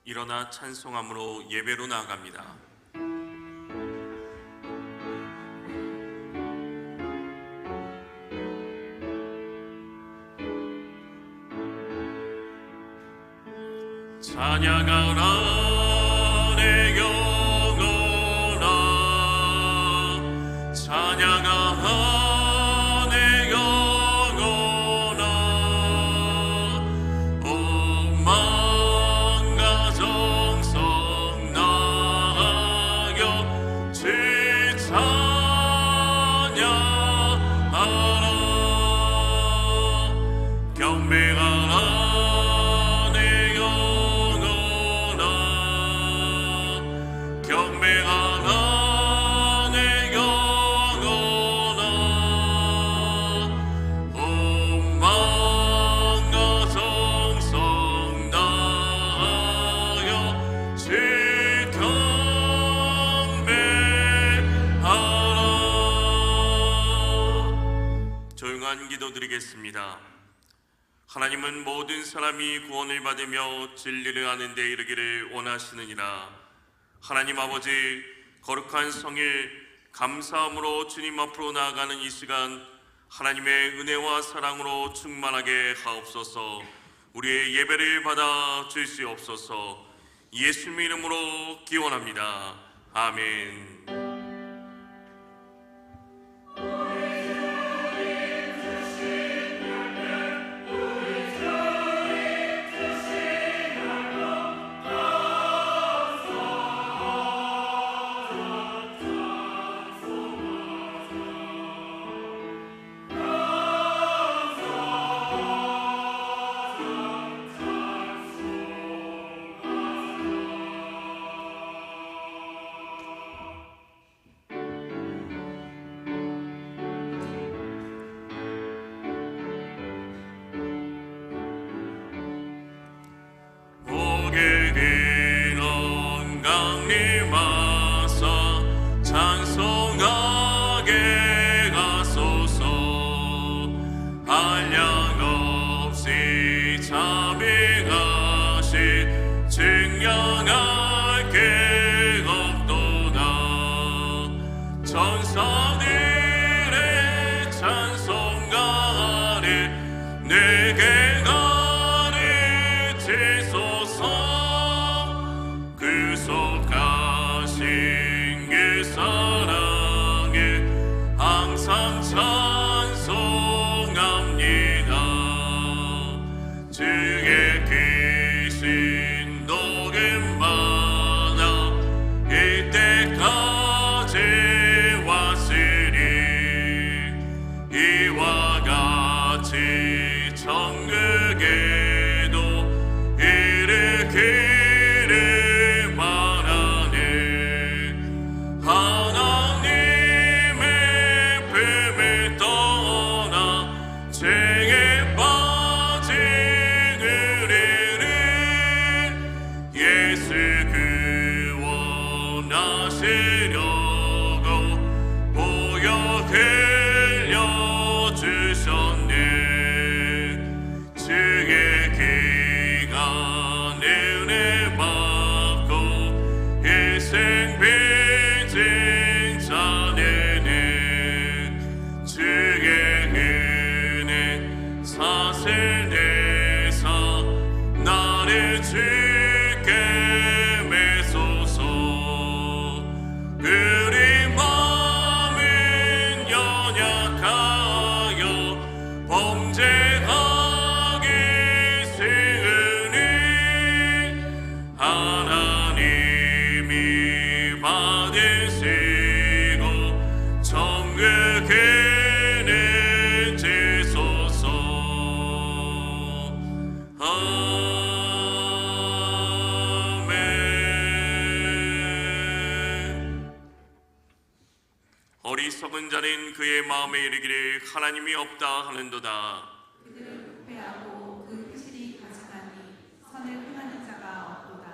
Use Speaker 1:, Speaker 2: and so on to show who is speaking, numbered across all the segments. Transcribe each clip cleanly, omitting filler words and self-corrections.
Speaker 1: 일어나 찬송함으로 예배로 나아갑니다. 찬양하라 내 영혼아, 찬양하라 내 영혼아. 온 마음과 정성 다하여 주 찬양하라. 경배하라 기도드리겠습니다. 하나님은 모든 사람이 구원을 받으며 진리를 아는 데 이르기를 원하시느니라. 하나님 아버지, 거룩한 성일 감사함으로 주님 앞으로 나아가는 이 시간 하나님의 은혜와 사랑으로 충만하게 하옵소서. 우리의 예배를 받아 주시옵소서. 예수님의 이름으로 기원합니다. 아멘. 전사들의 찬송가를 내게 가르치소서. 구속하신 그 사랑에 항상 찬송합니다. 주의 크신 복음 많아 이때까지 이와 같이 천국에도 이르기를 바라네. 하나님의 품을 떠나 죄에 빠진 우리를 예수 구원하시려고 보혈 주의 기가 은혜 받고 일생 빚진 자네는 주의 은혜 사슬 내사 나를 주께 매소서. 우리 마음은 연약하여 범죄하기 쉬우니 하나님이 받으시고 천국에는 지소서. 아멘. 어리석은 자는 그의 마음에 이르기를 하나님이 없다 하는도다.
Speaker 2: 그들은 부패하고 그 표실이 가증하니 선을 행하는 자가 없도다.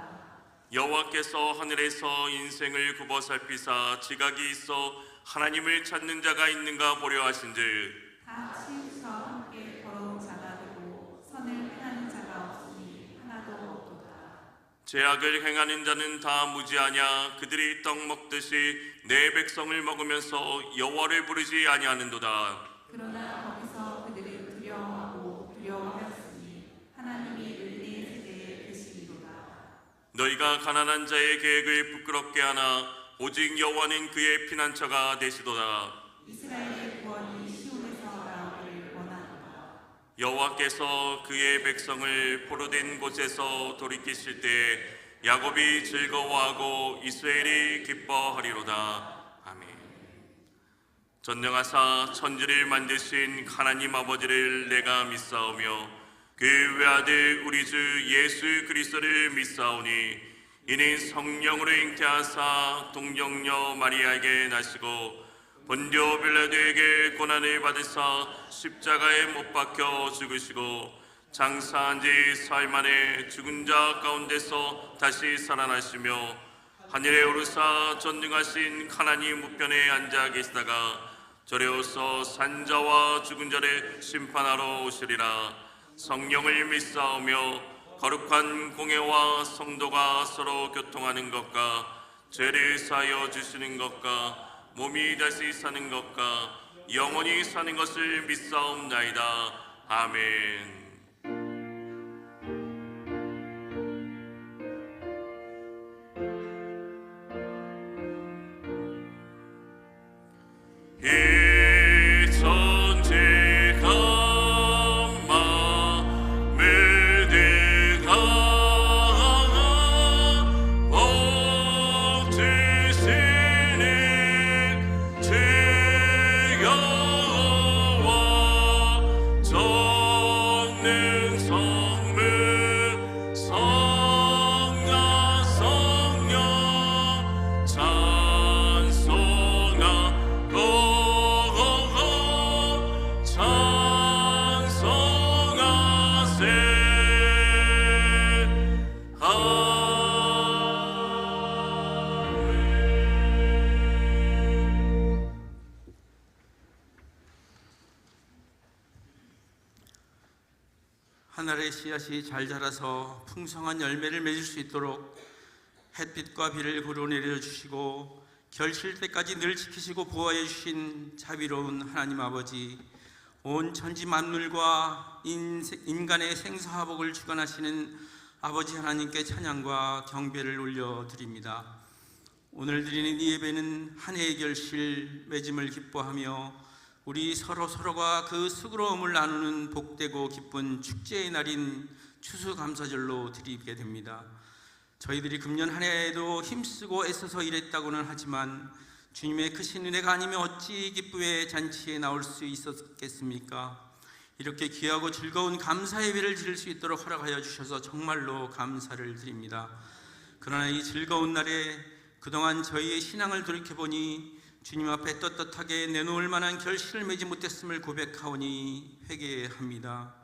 Speaker 1: 여호와께서 하늘에서 인생을 굽어 살피사 지각이 있어 하나님을 찾는 자가 있는가 보려 하신즉
Speaker 2: 다 치우쳐 함께 더러운 자가 되고 선을 행하는 자가 없으니 하나도 없도다.
Speaker 1: 죄악을 행하는 자는 다 무지하냐. 그들이 떡 먹듯이 내 백성을 먹으면서 여호와를 부르지 아니하는도다.
Speaker 2: 그러나 거기서 그들은 두려워하고 두려워하였으니 하나님이 은혜의 세대에 계시리로다.
Speaker 1: 너희가 가난한 자의 계획을 부끄럽게 하나 오직 여호와는 그의 피난처가 되시도다.
Speaker 2: 이스라엘의 구원이 시온에서 나오기를 원하노라.
Speaker 1: 여호와께서 그의 백성을 포로된 곳에서 돌이키실 때 야곱이 즐거워하고 이스라엘이 기뻐하리로다. 아멘. 전능하사 천지를 만드신 하나님 아버지를 내가 믿사오며 그 외아들 우리 주 예수 그리스도를 믿사오니 이는 성령으로 잉태하사 동정녀 마리아에게 나시고 본디오 빌라도에게 고난을 받으사 십자가에 못 박혀 죽으시고 장사한 지 사흘 만에 죽은 자 가운데서 다시 살아나시며 하늘에 오르사 전능하신 하나님 우편에 앉아 계시다가 저리오서 산자와 죽은 자를 심판하러 오시리라. 성령을 믿사오며 거룩한 공회와 성도가 서로 교통하는 것과 죄를 사하여 주시는 것과 몸이 다시 사는 것과 영원히 사는 것을 믿사옵나이다. 아멘. 이 천지가 마음을 들어가 복지시는 주 여호와 전능 성부 성자 성령 찬송하고
Speaker 3: 하늘의 씨앗이 잘 자라서 풍성한 열매를 맺을 수 있도록 햇빛과 비를 고루 내려주시고 결실 때까지 늘 지키시고 보호해 주신 자비로운 하나님 아버지, 온 천지 만물과 인간의 생사화복을 주관하시는 아버지 하나님께 찬양과 경배를 올려드립니다. 오늘 드리는 이 예배는 한 해의 결실 맺음을 기뻐하며 우리 서로가 그 수고로움을 나누는 복되고 기쁜 축제의 날인 추수감사절로 드리게 됩니다. 저희들이 금년 한 해에도 힘쓰고 애써서 일했다고는 하지만 주님의 크신 은혜가 아니면 어찌 기쁨의 잔치에 나올 수 있었겠습니까? 이렇게 귀하고 즐거운 감사 예배를 드릴 수 있도록 허락하여 주셔서 정말로 감사를 드립니다. 그러나 이 즐거운 날에 그동안 저희의 신앙을 돌이켜보니 주님 앞에 떳떳하게 내놓을 만한 결실을 맺지 못했음을 고백하오니 회개합니다.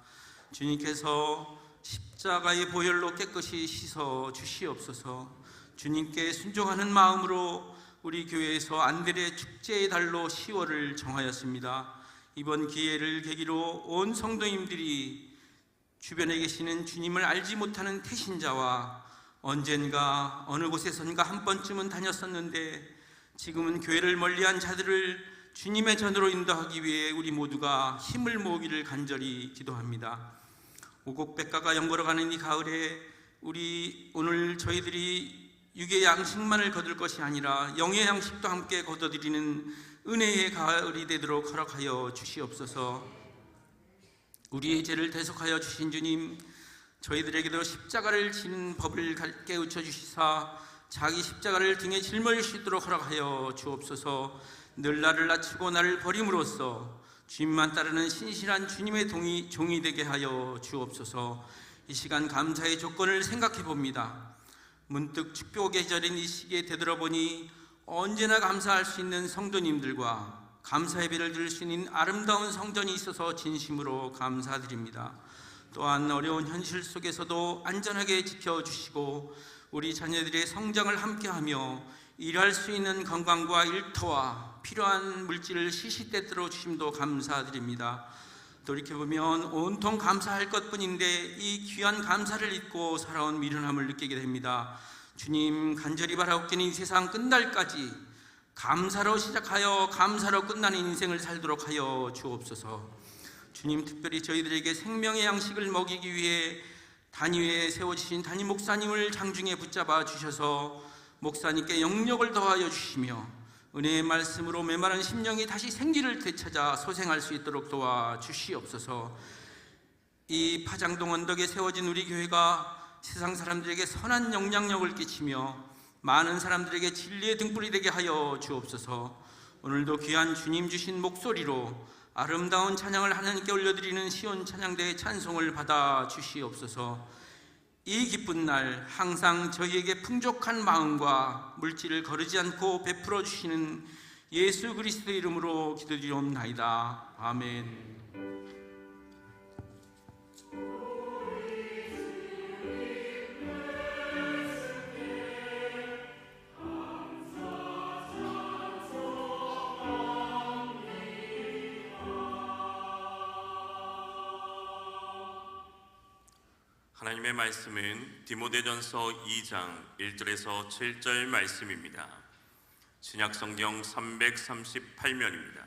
Speaker 3: 주님께서 십자가의 보혈로 깨끗이 씻어 주시옵소서. 주님께 순종하는 마음으로 우리 교회에서 안드레 축제의 달로 10월을 정하였습니다. 이번 기회를 계기로 온 성도님들이 주변에 계시는 주님을 알지 못하는 태신자와 언젠가 어느 곳에선가 한 번쯤은 다녔었는데 지금은 교회를 멀리한 자들을 주님의 전으로 인도하기 위해 우리 모두가 힘을 모으기를 간절히 기도합니다. 오곡백과가 연걸어가는 이 가을에 오늘 저희들이 육의 양식만을 거둘 것이 아니라 영의 양식도 함께 거둬들이는 은혜의 가을이 되도록 허락하여 주시옵소서. 우리의 죄를 대속하여 주신 주님, 저희들에게도 십자가를 지는 법을 깨우쳐 주시사 자기 십자가를 등에 짊어질 수 있도록 허락하여 주옵소서. 늘 나를 낮추고 나를 버림으로써 주님만 따르는 신실한 주님의 종이 되게 하여 주옵소서. 이 시간 감사의 조건을 생각해 봅니다. 문득 축복의 계절인 이 시기에 되돌아보니 언제나 감사할 수 있는 성도님들과 감사 예배를 드릴 수 있는 아름다운 성전이 있어서 진심으로 감사드립니다. 또한 어려운 현실 속에서도 안전하게 지켜주시고 우리 자녀들의 성장을 함께하며 일할 수 있는 건강과 일터와 필요한 물질을 시시때때로 주심도 감사드립니다. 돌이켜보면 온통 감사할 것뿐인데 이 귀한 감사를 잊고 살아온 미련함을 느끼게 됩니다. 주님, 간절히 바라옵기는 이 세상 끝날까지 감사로 시작하여 감사로 끝나는 인생을 살도록 하여 주옵소서. 주님, 특별히 저희들에게 생명의 양식을 먹이기 위해 단위에 세워주신 담임 목사님을 장중에 붙잡아 주셔서 목사님께 영력을 더하여 주시며 은혜의 말씀으로 메마른 심령이 다시 생기를 되찾아 소생할 수 있도록 도와 주시옵소서. 이 파장동 언덕에 세워진 우리 교회가 세상 사람들에게 선한 영향력을 끼치며 많은 사람들에게 진리의 등불이 되게 하여 주옵소서. 오늘도 귀한 주님 주신 목소리로 아름다운 찬양을 하나님께 올려드리는 시온 찬양대의 찬송을 받아 주시옵소서. 이 기쁜 날 항상 저희에게 풍족한 마음과 물질을 거르지 않고 베풀어 주시는 예수 그리스도의 이름으로 기도드리옵나이다. 아멘.
Speaker 1: 하나님의 말씀은 디모데전서 2장 1절에서 7절 말씀입니다. 신약성경 338면입니다.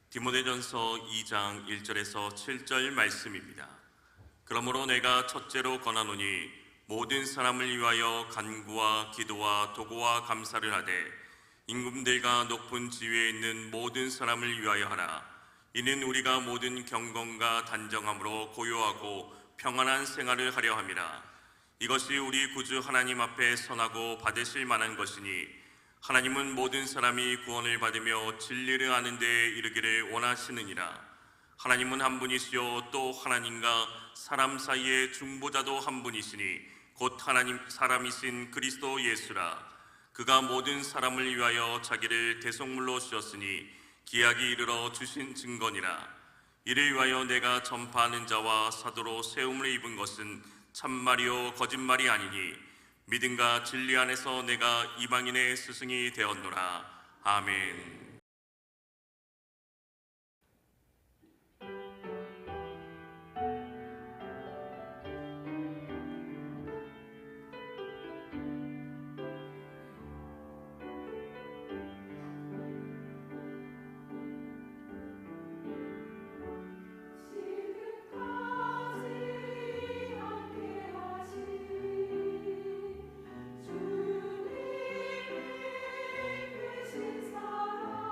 Speaker 1: 디모데전서 2장 1절에서 7절 말씀입니다. 그러므로 내가 첫째로 권하노니 모든 사람을 위하여 간구와 기도와 도구와 감사를 하되 임금들과 높은 지위에 있는 모든 사람을 위하여 하라. 이는 우리가 모든 경건과 단정함으로 고요하고 평안한 생활을 하려 함이라. 이것이 우리 구주 하나님 앞에 선하고 받으실 만한 것이니 하나님은 모든 사람이 구원을 받으며 진리를 아는 데에 이르기를 원하시느니라. 하나님은 한 분이시요 또 하나님과 사람 사이의 중보자도 한 분이시니 곧 하나님 사람이신 그리스도 예수라. 그가 모든 사람을 위하여 자기를 대속물로 주셨으니 기약이 이르러 주신 증거니라. 이를 위하여 내가 전파하는 자와 사도로 세움을 입은 것은 참말이요 거짓말이 아니니 믿음과 진리 안에서 내가 이방인의 스승이 되었노라. 아멘.
Speaker 4: 주님 이끄신 사랑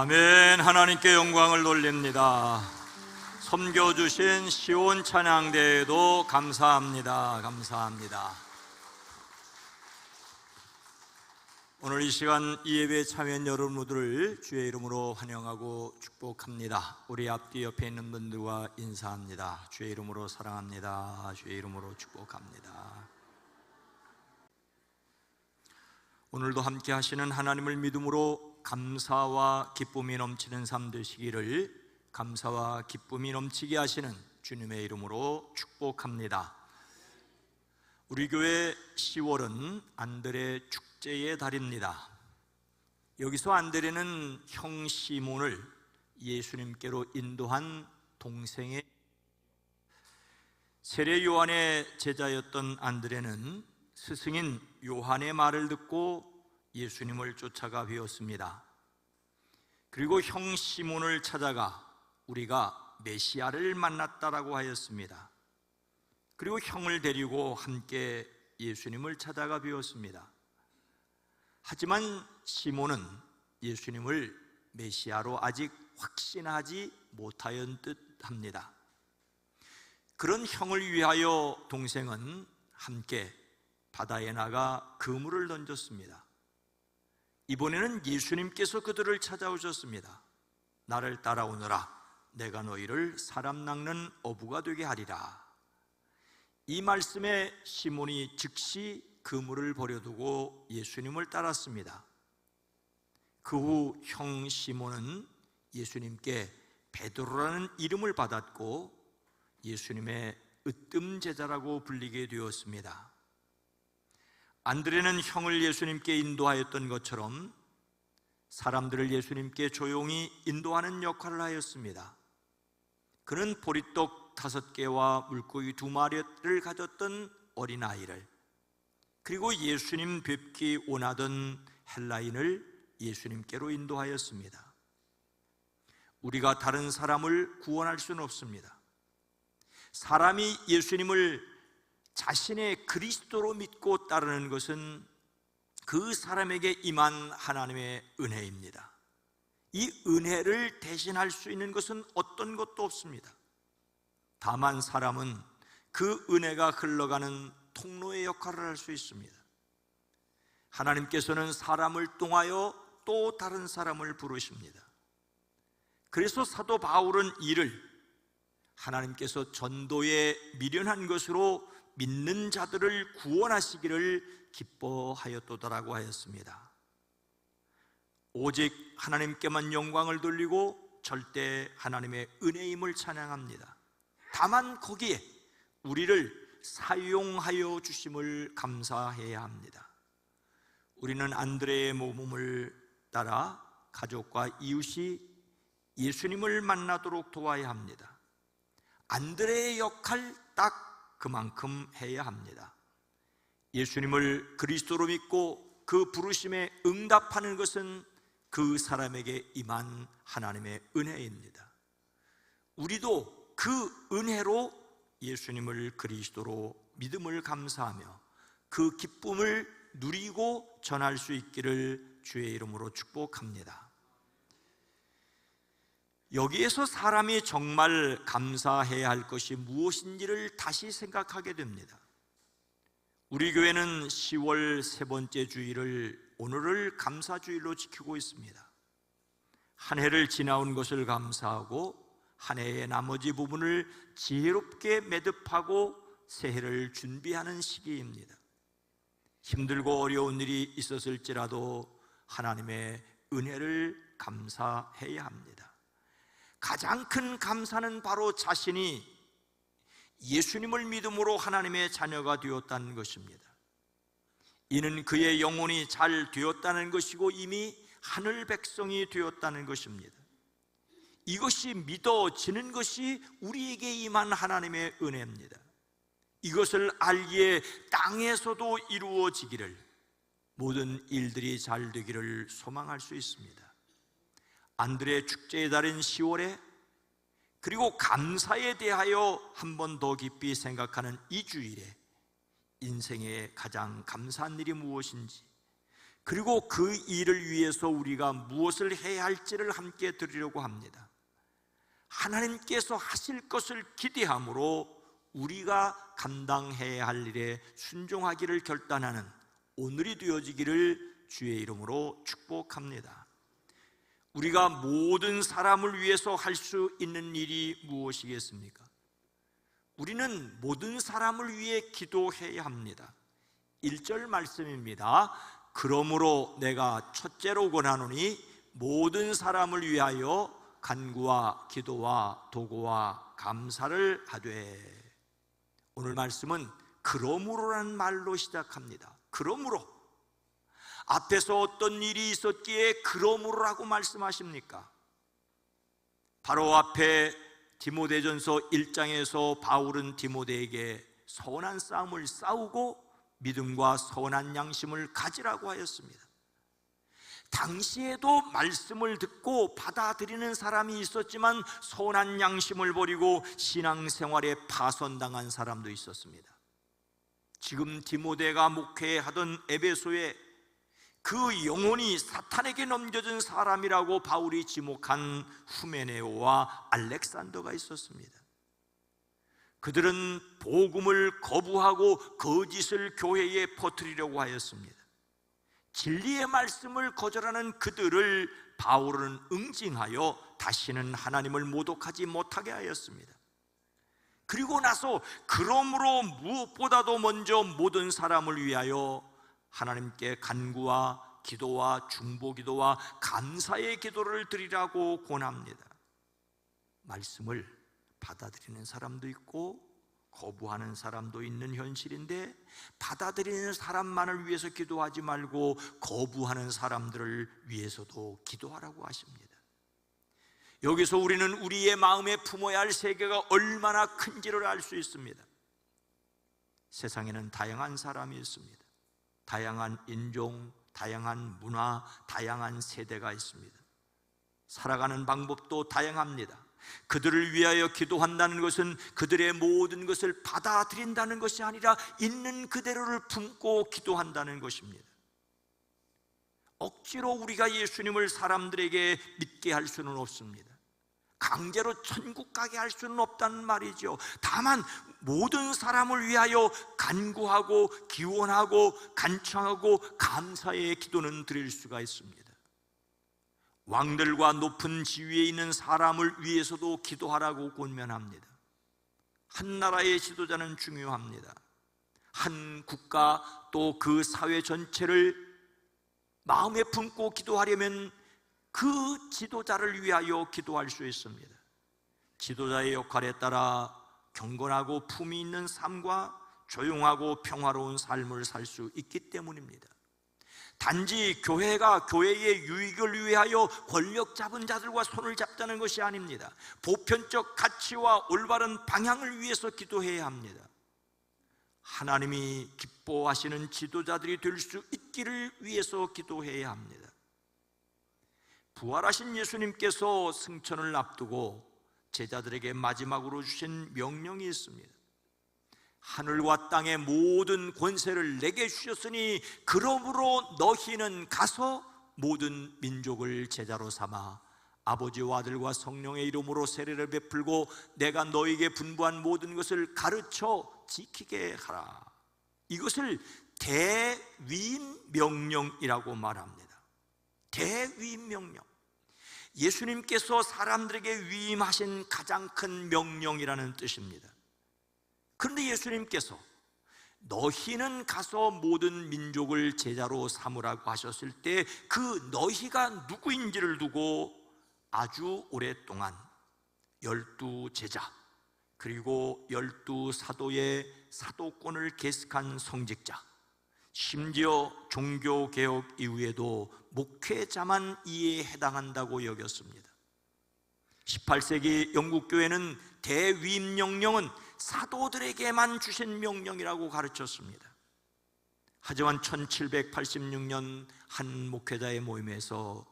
Speaker 4: 아멘. 하나님께 영광을 돌립니다. 섬겨주신 시온 찬양대회도 감사합니다. 감사합니다. 오늘 이 시간 이 예배에 참여한 여러분 모두를 주의 이름으로 환영하고 축복합니다. 우리 앞뒤 옆에 있는 분들과 인사합니다. 주의 이름으로 사랑합니다. 주의 이름으로 축복합니다. 오늘도 함께 하시는 하나님을 믿음으로 감사와 기쁨이 넘치는 삶 되시기를 감사와 기쁨이 넘치게 하시는 주님의 이름으로 축복합니다. 우리 교회 10월은 안드레 축제의 달입니다. 여기서 안드레는 형 시몬을 예수님께로 인도한 동생의 세례 요한의 제자였던 안드레는 스승인 요한의 말을 듣고 예수님을 쫓아가 배웠습니다. 그리고 형 시몬을 찾아가 우리가 메시아를 만났다라고 하였습니다. 그리고 형을 데리고 함께 예수님을 찾아가 배웠습니다. 하지만 시몬은 예수님을 메시아로 아직 확신하지 못하였 듯 합니다. 그런 형을 위하여 동생은 함께 바다에 나가 그물을 던졌습니다. 이번에는 예수님께서 그들을 찾아오셨습니다. 나를 따라오너라. 내가 너희를 사람 낚는 어부가 되게 하리라. 이 말씀에 시몬이 즉시 그물을 버려두고 예수님을 따랐습니다. 그 후 형 시몬은 예수님께 베드로라는 이름을 받았고 예수님의 으뜸 제자라고 불리게 되었습니다. 안드레는 형을 예수님께 인도하였던 것처럼 사람들을 예수님께 조용히 인도하는 역할을 하였습니다. 그는 보리떡 5개와 물고기 2마리를 가졌던 어린아이를, 그리고 예수님 뵙기 원하던 헬라인을 예수님께로 인도하였습니다. 우리가 다른 사람을 구원할 수는 없습니다. 사람이 예수님을 자신의 그리스도로 믿고 따르는 것은 그 사람에게 임한 하나님의 은혜입니다. 이 은혜를 대신할 수 있는 것은 어떤 것도 없습니다. 다만 사람은 그 은혜가 흘러가는 통로의 역할을 할 수 있습니다. 하나님께서는 사람을 통하여 또 다른 사람을 부르십니다. 그래서 사도 바울은 이를 하나님께서 전도에 미련한 것으로 믿는 자들을 구원하시기를 기뻐하였도다라고 하였습니다. 오직 하나님께만 영광을 돌리고 절대 하나님의 은혜임을 찬양합니다. 다만 거기에 우리를 사용하여 주심을 감사해야 합니다. 우리는 안드레의 모범을 따라 가족과 이웃이 예수님을 만나도록 도와야 합니다. 안드레의 역할 딱 그만큼 해야 합니다. 예수님을 그리스도로 믿고 그 부르심에 응답하는 것은 그 사람에게 임한 하나님의 은혜입니다. 우리도 그 은혜로 예수님을 그리스도로 믿음을 감사하며 그 기쁨을 누리고 전할 수 있기를 주의 이름으로 축복합니다. 여기에서 사람이 정말 감사해야 할 것이 무엇인지를 다시 생각하게 됩니다. 우리 교회는 10월 세 번째 주일을 오늘을 감사주일로 지키고 있습니다. 한 해를 지나온 것을 감사하고 한 해의 나머지 부분을 지혜롭게 매듭하고 새해를 준비하는 시기입니다. 힘들고 어려운 일이 있었을지라도 하나님의 은혜를 감사해야 합니다. 가장 큰 감사는 바로 자신이 예수님을 믿음으로 하나님의 자녀가 되었다는 것입니다. 이는 그의 영혼이 잘 되었다는 것이고 이미 하늘 백성이 되었다는 것입니다. 이것이 믿어지는 것이 우리에게 임한 하나님의 은혜입니다. 이것을 알기에 땅에서도 이루어지기를, 모든 일들이 잘 되기를 소망할 수 있습니다. 안드레 축제의 달인 10월에 그리고 감사에 대하여 한 번 더 깊이 생각하는 이 주일에 인생의 가장 감사한 일이 무엇인지, 그리고 그 일을 위해서 우리가 무엇을 해야 할지를 함께 드리려고 합니다. 하나님께서 하실 것을 기대함으로 우리가 감당해야 할 일에 순종하기를 결단하는 오늘이 되어지기를 주의 이름으로 축복합니다. 우리가 모든 사람을 위해서 할 수 있는 일이 무엇이겠습니까? 우리는 모든 사람을 위해 기도해야 합니다. 1절 말씀입니다. 그러므로 내가 첫째로 권하노니 모든 사람을 위하여 간구와 기도와 도구와 감사를 하되. 오늘 말씀은 그러므로라는 말로 시작합니다. 그러므로. 앞에서 어떤 일이 있었기에 그러므로라고 말씀하십니까? 바로 앞에 디모데전서 1장에서 바울은 디모데에게 선한 싸움을 싸우고 믿음과 선한 양심을 가지라고 하였습니다. 당시에도 말씀을 듣고 받아들이는 사람이 있었지만 선한 양심을 버리고 신앙생활에 파손당한 사람도 있었습니다. 지금 디모데가 목회하던 에베소에 그 영혼이 사탄에게 넘겨진 사람이라고 바울이 지목한 후메네오와 알렉산더가 있었습니다. 그들은 복음을 거부하고 거짓을 교회에 퍼뜨리려고 하였습니다. 진리의 말씀을 거절하는 그들을 바울은 응징하여 다시는 하나님을 모독하지 못하게 하였습니다. 그리고 나서 그러므로 무엇보다도 먼저 모든 사람을 위하여 하나님께 간구와 기도와 중보기도와 감사의 기도를 드리라고 권합니다. 말씀을 받아들이는 사람도 있고 거부하는 사람도 있는 현실인데, 받아들이는 사람만을 위해서 기도하지 말고 거부하는 사람들을 위해서도 기도하라고 하십니다. 여기서 우리는 우리의 마음에 품어야 할 세계가 얼마나 큰지를 알 수 있습니다. 세상에는 다양한 사람이 있습니다. 다양한 인종, 다양한 문화, 다양한 세대가 있습니다. 살아가는 방법도 다양합니다. 그들을 위하여 기도한다는 것은 그들의 모든 것을 받아들인다는 것이 아니라 있는 그대로를 품고 기도한다는 것입니다. 억지로 우리가 예수님을 사람들에게 믿게 할 수는 없습니다. 강제로 천국 가게 할 수는 없다는 말이죠. 다만 모든 사람을 위하여 간구하고 기원하고 간청하고 감사의 기도는 드릴 수가 있습니다. 왕들과 높은 지위에 있는 사람을 위해서도 기도하라고 권면합니다. 한 나라의 지도자는 중요합니다. 한 국가 또 그 사회 전체를 마음에 품고 기도하려면 그 지도자를 위하여 기도할 수 있습니다. 지도자의 역할에 따라 경건하고 품위 있는 삶과 조용하고 평화로운 삶을 살 수 있기 때문입니다. 단지 교회가 교회의 유익을 위하여 권력 잡은 자들과 손을 잡자는 것이 아닙니다. 보편적 가치와 올바른 방향을 위해서 기도해야 합니다. 하나님이 기뻐하시는 지도자들이 될 수 있기를 위해서 기도해야 합니다. 부활하신 예수님께서 승천을 앞두고 제자들에게 마지막으로 주신 명령이 있습니다. 하늘과 땅의 모든 권세를 내게 주셨으니 그러므로 너희는 가서 모든 민족을 제자로 삼아 아버지와 아들과 성령의 이름으로 세례를 베풀고 내가 너희에게 분부한 모든 것을 가르쳐 지키게 하라. 이것을 대위임명령이라고 말합니다. 대위임명령. 예수님께서 사람들에게 위임하신 가장 큰 명령이라는 뜻입니다. 그런데 예수님께서 너희는 가서 모든 민족을 제자로 삼으라고 하셨을 때 그 너희가 누구인지를 두고 아주 오랫동안 12제자 그리고 12사도의 사도권을 계승한 성직자, 심지어 종교개혁 이후에도 목회자만 이에 해당한다고 여겼습니다. 18세기 영국교회는 대위임명령은 사도들에게만 주신 명령이라고 가르쳤습니다. 하지만 1786년 한 목회자의 모임에서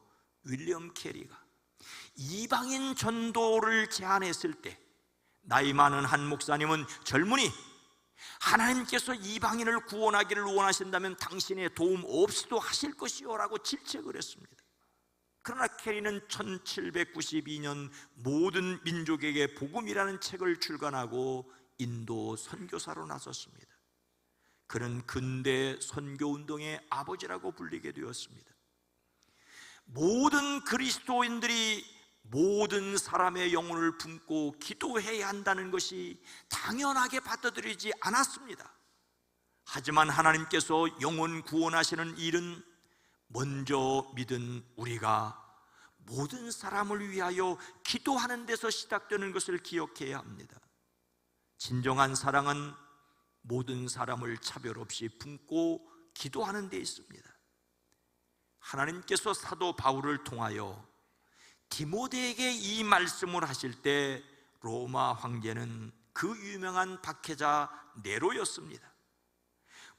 Speaker 4: 윌리엄 캐리가 이방인 전도를 제안했을 때 나이 많은 한 목사님은 젊은이, 하나님께서 이방인을 구원하기를 원하신다면 당신의 도움 없이도 하실 것이요 라고 질책을 했습니다. 그러나 캐리는 1792년 모든 민족에게 복음이라는 책을 출간하고 인도 선교사로 나섰습니다. 그는 근대 선교운동의 아버지라고 불리게 되었습니다. 모든 그리스도인들이 모든 사람의 영혼을 품고 기도해야 한다는 것이 당연하게 받아들이지 않았습니다. 하지만 하나님께서 영혼 구원하시는 일은 먼저 믿은 우리가 모든 사람을 위하여 기도하는 데서 시작되는 것을 기억해야 합니다. 진정한 사랑은 모든 사람을 차별 없이 품고 기도하는 데 있습니다. 하나님께서 사도 바울을 통하여 디모데에게 이 말씀을 하실 때 로마 황제는 그 유명한 박해자 네로였습니다.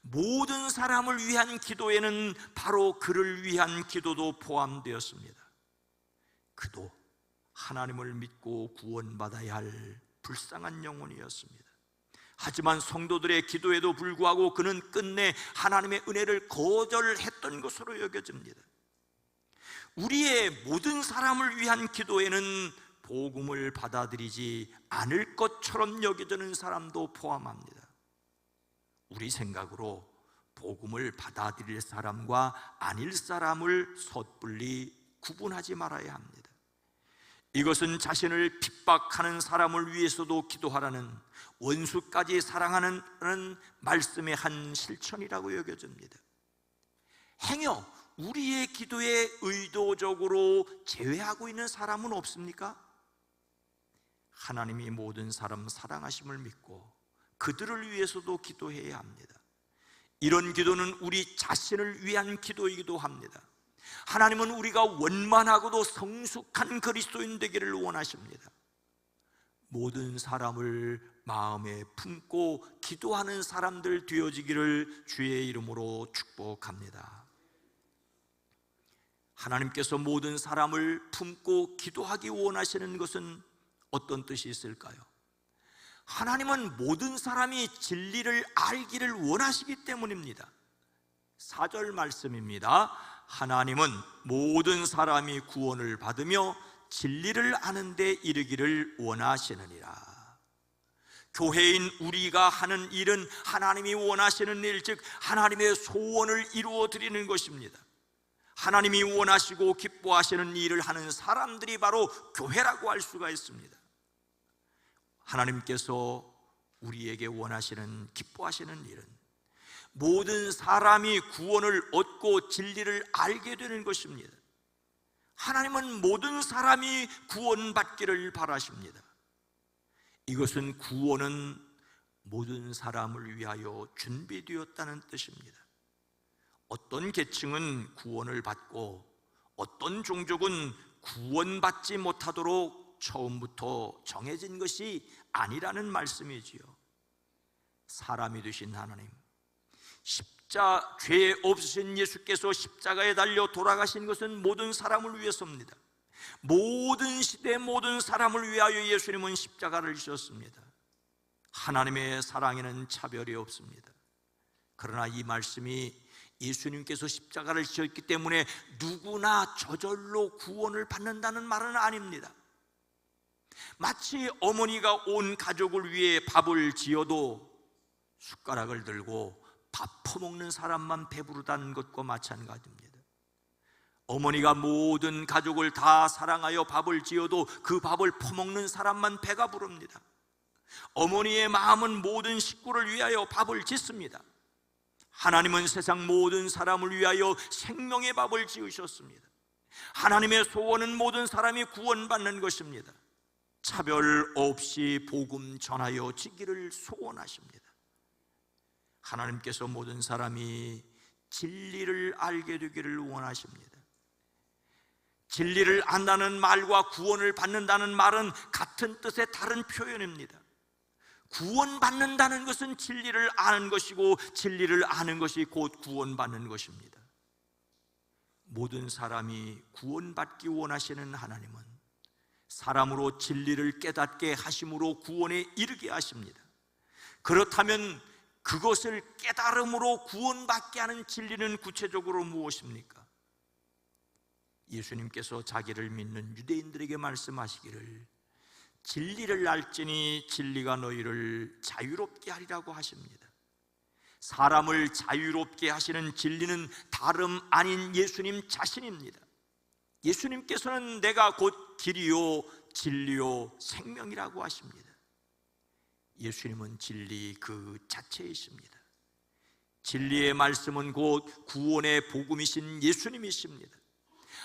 Speaker 4: 모든 사람을 위한 기도에는 바로 그를 위한 기도도 포함되었습니다. 그도 하나님을 믿고 구원받아야 할 불쌍한 영혼이었습니다. 하지만 성도들의 기도에도 불구하고 그는 끝내 하나님의 은혜를 거절했던 것으로 여겨집니다. 우리의 모든 사람을 위한 기도에는 복음을 받아들이지 않을 것처럼 여겨지는 사람도 포함합니다. 우리 생각으로 복음을 받아들일 사람과 아닐 사람을 섣불리 구분하지 말아야 합니다. 이것은 자신을 핍박하는 사람을 위해서도 기도하라는, 원수까지 사랑하는 말씀의 한 실천이라고 여겨집니다. 행여 우리의 기도에 의도적으로 제외하고 있는 사람은 없습니까? 하나님이 모든 사람 사랑하심을 믿고 그들을 위해서도 기도해야 합니다. 이런 기도는 우리 자신을 위한 기도이기도 합니다. 하나님은 우리가 원만하고도 성숙한 그리스도인 되기를 원하십니다. 모든 사람을 마음에 품고 기도하는 사람들 되어지기를 주의 이름으로 축복합니다. 하나님께서 모든 사람을 품고 기도하기 원하시는 것은 어떤 뜻이 있을까요? 하나님은 모든 사람이 진리를 알기를 원하시기 때문입니다. 4절 말씀입니다. 하나님은 모든 사람이 구원을 받으며 진리를 아는 데 이르기를 원하시느니라. 교회인 우리가 하는 일은 하나님이 원하시는 일, 즉 하나님의 소원을 이루어 드리는 것입니다. 하나님이 원하시고 기뻐하시는 일을 하는 사람들이 바로 교회라고 할 수가 있습니다. 하나님께서 우리에게 원하시는, 기뻐하시는 일은 모든 사람이 구원을 얻고 진리를 알게 되는 것입니다. 하나님은 모든 사람이 구원받기를 바라십니다. 이것은 구원은 모든 사람을 위하여 준비되었다는 뜻입니다. 어떤 계층은 구원을 받고 어떤 종족은 구원받지 못하도록 처음부터 정해진 것이 아니라는 말씀이지요. 사람이 되신 하나님, 죄 없으신 예수께서 십자가에 달려 돌아가신 것은 모든 사람을 위해서입니다. 모든 시대 모든 사람을 위하여 예수님은 십자가를 지셨습니다. 하나님의 사랑에는 차별이 없습니다. 그러나 이 말씀이 예수님께서 십자가를 지셨기 때문에 누구나 저절로 구원을 받는다는 말은 아닙니다. 마치 어머니가 온 가족을 위해 밥을 지어도 숟가락을 들고 밥 퍼먹는 사람만 배부르다는 것과 마찬가지입니다. 어머니가 모든 가족을 다 사랑하여 밥을 지어도 그 밥을 퍼먹는 사람만 배가 부릅니다. 어머니의 마음은 모든 식구를 위하여 밥을 짓습니다. 하나님은 세상 모든 사람을 위하여 생명의 밥을 지으셨습니다. 하나님의 소원은 모든 사람이 구원받는 것입니다. 차별 없이 복음 전하여 지기를 소원하십니다. 하나님께서 모든 사람이 진리를 알게 되기를 원하십니다. 진리를 안다는 말과 구원을 받는다는 말은 같은 뜻의 다른 표현입니다. 구원받는다는 것은 진리를 아는 것이고, 진리를 아는 것이 곧 구원받는 것입니다. 모든 사람이 구원받기 원하시는 하나님은 사람으로 진리를 깨닫게 하심으로 구원에 이르게 하십니다. 그렇다면 그것을 깨달음으로 구원받게 하는 진리는 구체적으로 무엇입니까? 예수님께서 자기를 믿는 유대인들에게 말씀하시기를 진리를 알지니 진리가 너희를 자유롭게 하리라고 하십니다. 사람을 자유롭게 하시는 진리는 다름 아닌 예수님 자신입니다. 예수님께서는 내가 곧 길이요 진리요 생명이라고 하십니다. 예수님은 진리 그 자체이십니다. 진리의 말씀은 곧 구원의 복음이신 예수님이십니다.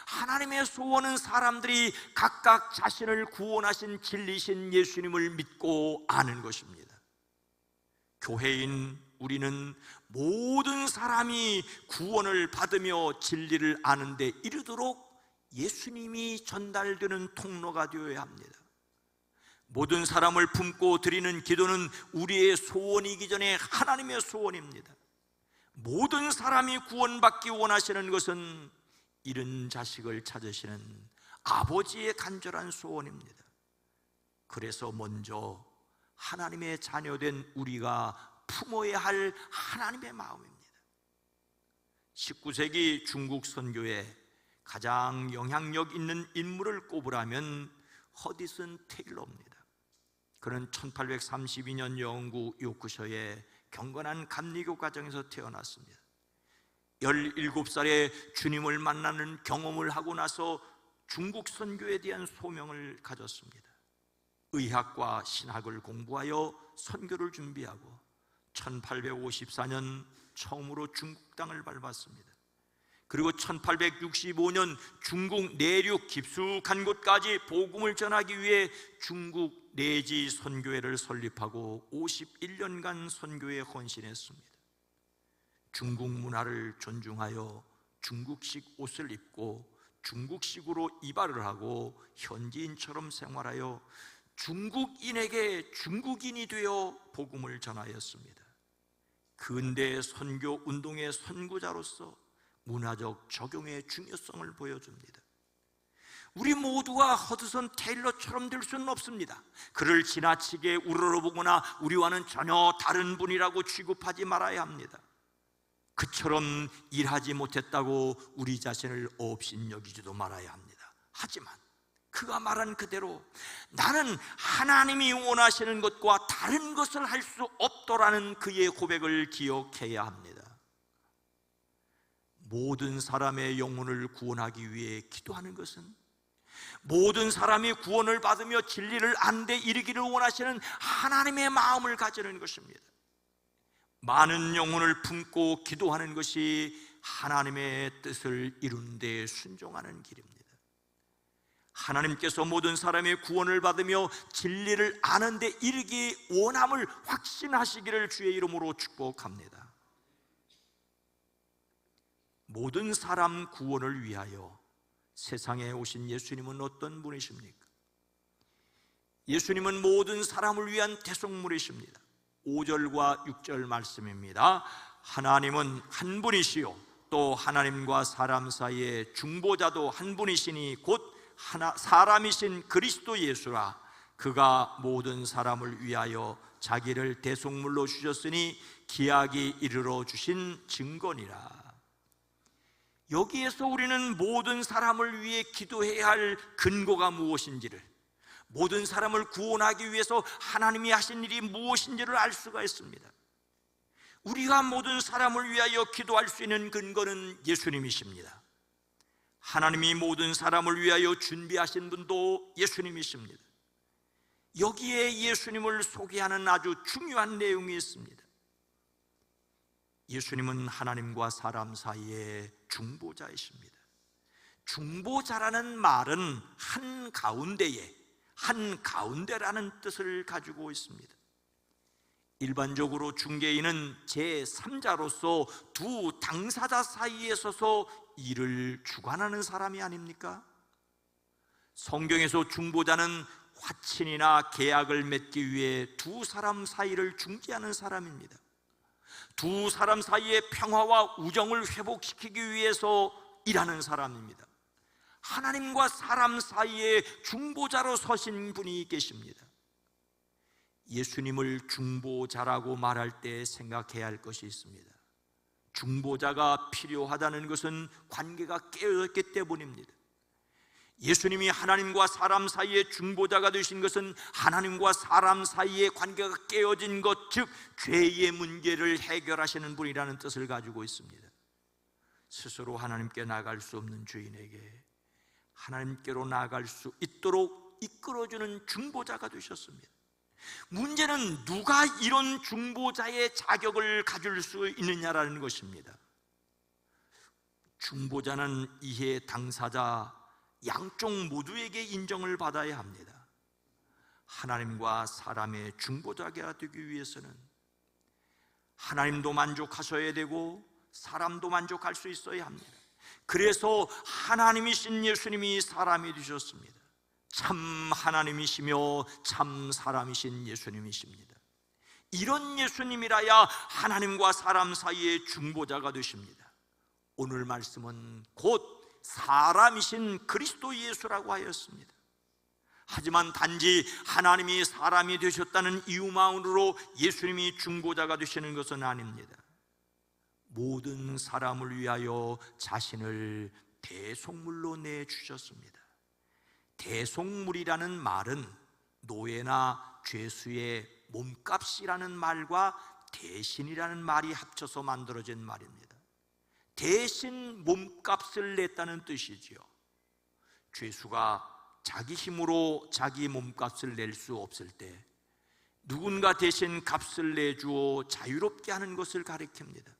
Speaker 4: 하나님의 소원은 사람들이 각각 자신을 구원하신 진리신 예수님을 믿고 아는 것입니다. 교회인 우리는 모든 사람이 구원을 받으며 진리를 아는 데 이르도록 예수님이 전달되는 통로가 되어야 합니다. 모든 사람을 품고 드리는 기도는 우리의 소원이기 전에 하나님의 소원입니다. 모든 사람이 구원받기 원하시는 것은 잃은 자식을 찾으시는 아버지의 간절한 소원입니다. 그래서 먼저 하나님의 자녀된 우리가 품어야 할 하나님의 마음입니다. 19세기 중국 선교에 가장 영향력 있는 인물을 꼽으라면 허디슨 테일러입니다. 그는 1832년 영구 요크셔의 경건한 감리교 가정에서 태어났습니다. 17살에 주님을 만나는 경험을 하고 나서 중국 선교에 대한 소명을 가졌습니다. 의학과 신학을 공부하여 선교를 준비하고 1854년 처음으로 중국 땅을 밟았습니다. 그리고 1865년 중국 내륙 깊숙한 곳까지 복음을 전하기 위해 중국 내지 선교회를 설립하고 51년간 선교에 헌신했습니다. 중국 문화를 존중하여 중국식 옷을 입고 중국식으로 이발을 하고 현지인처럼 생활하여 중국인에게 중국인이 되어 복음을 전하였습니다. 근대 선교 운동의 선구자로서 문화적 적용의 중요성을 보여줍니다. 우리 모두가 허드슨 테일러처럼 될 수는 없습니다. 그를 지나치게 우러러보거나 우리와는 전혀 다른 분이라고 취급하지 말아야 합니다. 그처럼 일하지 못했다고 우리 자신을 업신여기지도 말아야 합니다. 하지만 그가 말한 그대로 나는 하나님이 원하시는 것과 다른 것을 할 수 없더라는 그의 고백을 기억해야 합니다. 모든 사람의 영혼을 구원하기 위해 기도하는 것은 모든 사람이 구원을 받으며 진리를 아는 데 이르기를 원하시는 하나님의 마음을 가지는 것입니다. 많은 영혼을 품고 기도하는 것이 하나님의 뜻을 이루는 데 순종하는 길입니다. 하나님께서 모든 사람의 구원을 받으며 진리를 아는 데 이르기 원함을 확신하시기를 주의 이름으로 축복합니다. 모든 사람 구원을 위하여 세상에 오신 예수님은 어떤 분이십니까? 예수님은 모든 사람을 위한 대속물이십니다. 5절과 6절 말씀입니다. 하나님은 한 분이시요 또 하나님과 사람 사이에 중보자도 한 분이시니 곧 사람이신 그리스도 예수라. 그가 모든 사람을 위하여 자기를 대속물로 주셨으니 기약이 이르러 주신 증거니라. 여기에서 우리는 모든 사람을 위해 기도해야 할 근거가 무엇인지를, 모든 사람을 구원하기 위해서 하나님이 하신 일이 무엇인지를 알 수가 있습니다. 우리가 모든 사람을 위하여 기도할 수 있는 근거는 예수님이십니다. 하나님이 모든 사람을 위하여 준비하신 분도 예수님이십니다. 여기에 예수님을 소개하는 아주 중요한 내용이 있습니다. 예수님은 하나님과 사람 사이의 중보자이십니다. 중보자라는 말은 한가운데라는 뜻을 가지고 있습니다. 일반적으로 중개인은 제3자로서 두 당사자 사이에 서서 일을 주관하는 사람이 아닙니까? 성경에서 중보자는 화친이나 계약을 맺기 위해 두 사람 사이를 중재하는 사람입니다. 두 사람 사이의 평화와 우정을 회복시키기 위해서 일하는 사람입니다. 하나님과 사람 사이에 중보자로 서신 분이 계십니다. 예수님을 중보자라고 말할 때 생각해야 할 것이 있습니다. 중보자가 필요하다는 것은 관계가 깨어졌기 때문입니다. 예수님이 하나님과 사람 사이의 중보자가 되신 것은 하나님과 사람 사이의 관계가 깨어진 것, 즉 죄의 문제를 해결하시는 분이라는 뜻을 가지고 있습니다. 스스로 하나님께 나아갈 수 없는 죄인에게 하나님께로 나아갈 수 있도록 이끌어주는 중보자가 되셨습니다. 문제는 누가 이런 중보자의 자격을 가질 수 있느냐라는 것입니다. 중보자는 이해 당사자 양쪽 모두에게 인정을 받아야 합니다. 하나님과 사람의 중보자가 되기 위해서는 하나님도 만족하셔야 되고 사람도 만족할 수 있어야 합니다. 그래서 하나님이신 예수님이 사람이 되셨습니다. 참 하나님이시며 참 사람이신 예수님이십니다. 이런 예수님이라야 하나님과 사람 사이의 중보자가 되십니다. 오늘 말씀은 곧 사람이신 그리스도 예수라고 하였습니다. 하지만 단지 하나님이 사람이 되셨다는 이유만으로 예수님이 중보자가 되시는 것은 아닙니다. 모든 사람을 위하여 자신을 대속물로 내주셨습니다. 대속물이라는 말은 노예나 죄수의 몸값이라는 말과 대신이라는 말이 합쳐서 만들어진 말입니다. 대신 몸값을 냈다는 뜻이지요. 죄수가 자기 힘으로 자기 몸값을 낼 수 없을 때 누군가 대신 값을 내주어 자유롭게 하는 것을 가리킵니다.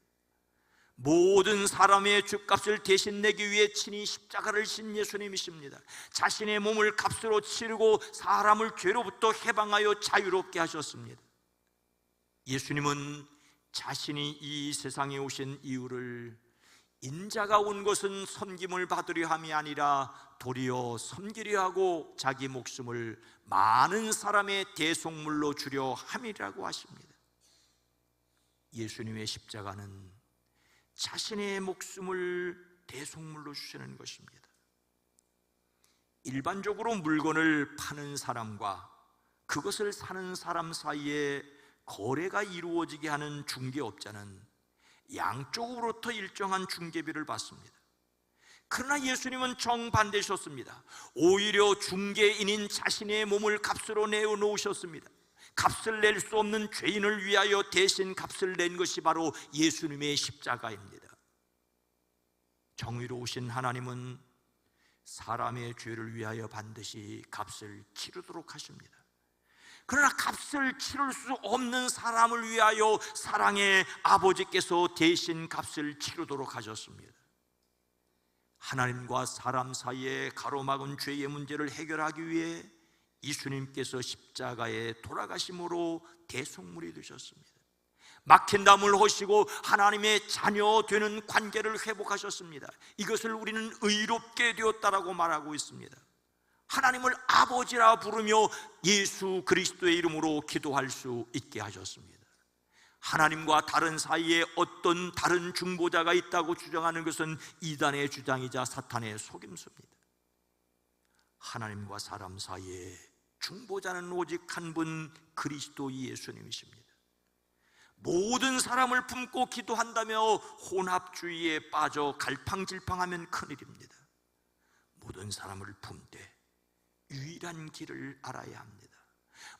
Speaker 4: 모든 사람의 죗값을 대신 내기 위해 친히 십자가를 진 예수님이십니다. 자신의 몸을 값으로 치르고 사람을 죄로부터 해방하여 자유롭게 하셨습니다. 예수님은 자신이 이 세상에 오신 이유를 인자가 온 것은 섬김을 받으려 함이 아니라 도리어 섬기려 하고 자기 목숨을 많은 사람의 대속물로 주려 함이라고 하십니다. 예수님의 십자가는 자신의 목숨을 대속물로 주시는 것입니다. 일반적으로 물건을 파는 사람과 그것을 사는 사람 사이에 거래가 이루어지게 하는 중개업자는 양쪽으로부터 일정한 중개비를 받습니다. 그러나 예수님은 정반대셨습니다. 오히려 중개인인 자신의 몸을 값으로 내어놓으셨습니다. 값을 낼 수 없는 죄인을 위하여 대신 값을 낸 것이 바로 예수님의 십자가입니다. 정의로우신 하나님은 사람의 죄를 위하여 반드시 값을 치르도록 하십니다. 그러나 값을 치를 수 없는 사람을 위하여 사랑의 아버지께서 대신 값을 치르도록 하셨습니다. 하나님과 사람 사이에 가로막은 죄의 문제를 해결하기 위해 예수님께서 십자가에 돌아가심으로 대속물이 되셨습니다. 막힌 담을 허시고 하나님의 자녀 되는 관계를 회복하셨습니다. 이것을 우리는 의롭게 되었다라고 말하고 있습니다. 하나님을 아버지라 부르며 예수 그리스도의 이름으로 기도할 수 있게 하셨습니다. 하나님과 다른 사이에 어떤 다른 중보자가 있다고 주장하는 것은 이단의 주장이자 사탄의 속임수입니다. 하나님과 사람 사이에 중보자는 오직 한 분, 그리스도 예수님이십니다. 모든 사람을 품고 기도한다며 혼합주의에 빠져 갈팡질팡하면 큰일입니다. 모든 사람을 품되 유일한 길을 알아야 합니다.